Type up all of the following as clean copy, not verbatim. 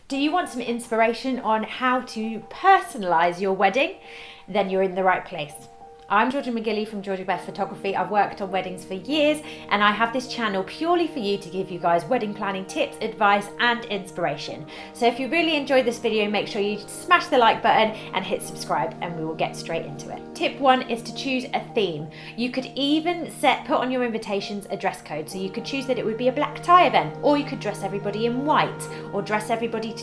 Do you want some inspiration on how to personalise your wedding? Then you're in the right place. I'm Georgia McGilly from Georgia Beth Photography. I've worked on weddings for years and I have this channel purely for you to give you guys wedding planning tips, advice and inspiration. So if you really enjoyed this video, make sure you smash the like button and hit subscribe and we will get straight into it. Tip 1 is to choose a theme. You could even put on your invitations a dress code. So you could choose that it would be a black tie event, or you could dress everybody in white, or dress everybody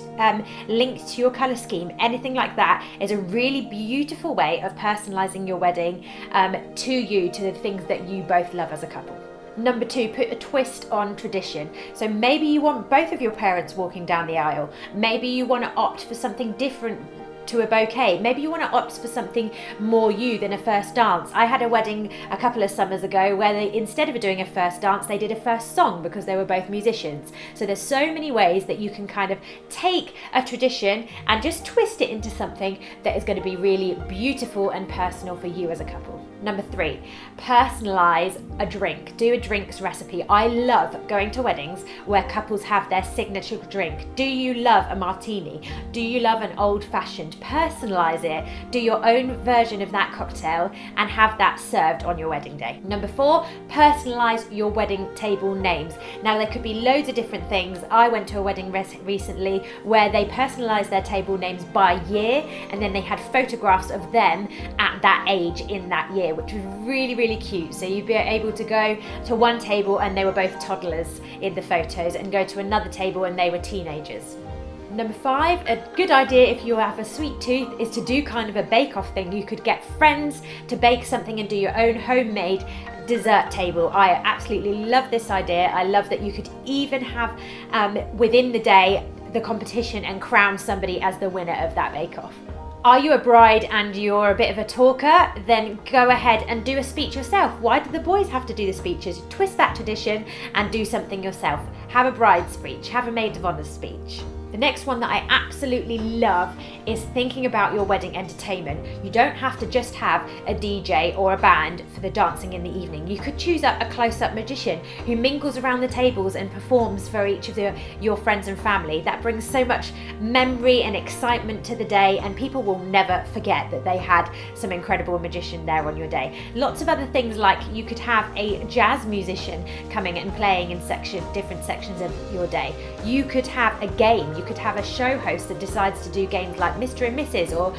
linked to your colour scheme. Anything like that is a really beautiful way of personalising your wedding to the things that you both love as a couple. Number 2, put a twist on tradition. So maybe you want both of your parents walking down the aisle. Maybe you want to opt for something different to a bouquet. Maybe you want to opt for something more you than a first dance. I had a wedding a couple of summers ago where they, instead of doing a first dance, they did a first song because they were both musicians. So there's so many ways that you can kind of take a tradition and just twist it into something that is going to be really beautiful and personal for you as a couple. Number 3, personalise a drink. Do a drinks recipe. I love going to weddings where couples have their signature drink. Do you love a martini? Do you love an old fashioned? Personalise it. Do your own version of that cocktail and have that served on your wedding day. Number 4, personalise your wedding table names. Now there could be loads of different things. I went to a wedding recently where they personalised their table names by year and then they had photographs of them at that age in that year, which was really cute. So you'd be able to go to one table and they were both toddlers in the photos and go to another table and they were teenagers. Number 5, a good idea if you have a sweet tooth is to do kind of a bake-off thing. You could get friends to bake something and do your own homemade dessert table. I absolutely love this idea. I love that you could even have within the day the competition and crown somebody as the winner of that bake-off. Are you a bride and you're a bit of a talker? Then go ahead and do a speech yourself. Why do the boys have to do the speeches? Twist that tradition and do something yourself. Have a bride speech, have a maid of honour speech. The next one that I absolutely love is thinking about your wedding entertainment. You don't have to just have a DJ or a band for the dancing in the evening. You could choose a close-up magician who mingles around the tables and performs for each of your friends and family. That brings so much memory and excitement to the day, and people will never forget that they had some incredible magician there on your day. Lots of other things, like you could have a jazz musician coming and playing in different sections of your day. You could have a game. You could have a show host that decides to do games like Mr. and Mrs. or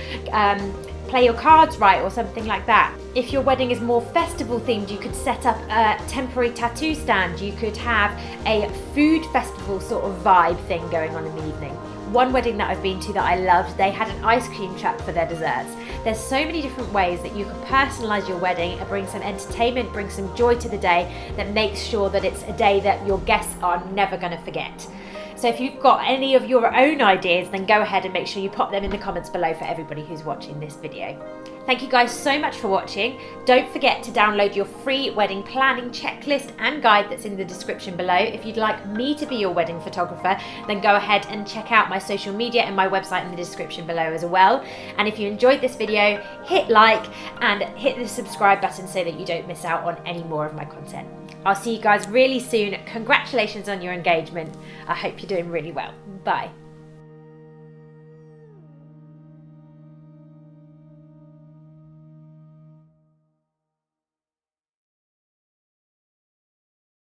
play your cards right or something like that. If your wedding is more festival themed, you could set up a temporary tattoo stand. You could have a food festival sort of vibe thing going on in the evening. One wedding that I've been to that I loved, they had an ice cream truck for their desserts. There's so many different ways that you can personalise your wedding and bring some entertainment, bring some joy to the day that makes sure that it's a day that your guests are never going to forget. So if you've got any of your own ideas, then go ahead and make sure you pop them in the comments below for everybody who's watching this video. Thank you guys so much for watching. Don't forget to download your free wedding planning checklist and guide that's in the description below. If you'd like me to be your wedding photographer, then go ahead and check out my social media and my website in the description below as well. And if you enjoyed this video, hit like and hit the subscribe button so that you don't miss out on any more of my content. I'll see you guys really soon. Congratulations on your engagement. I hope you're doing really well. Bye.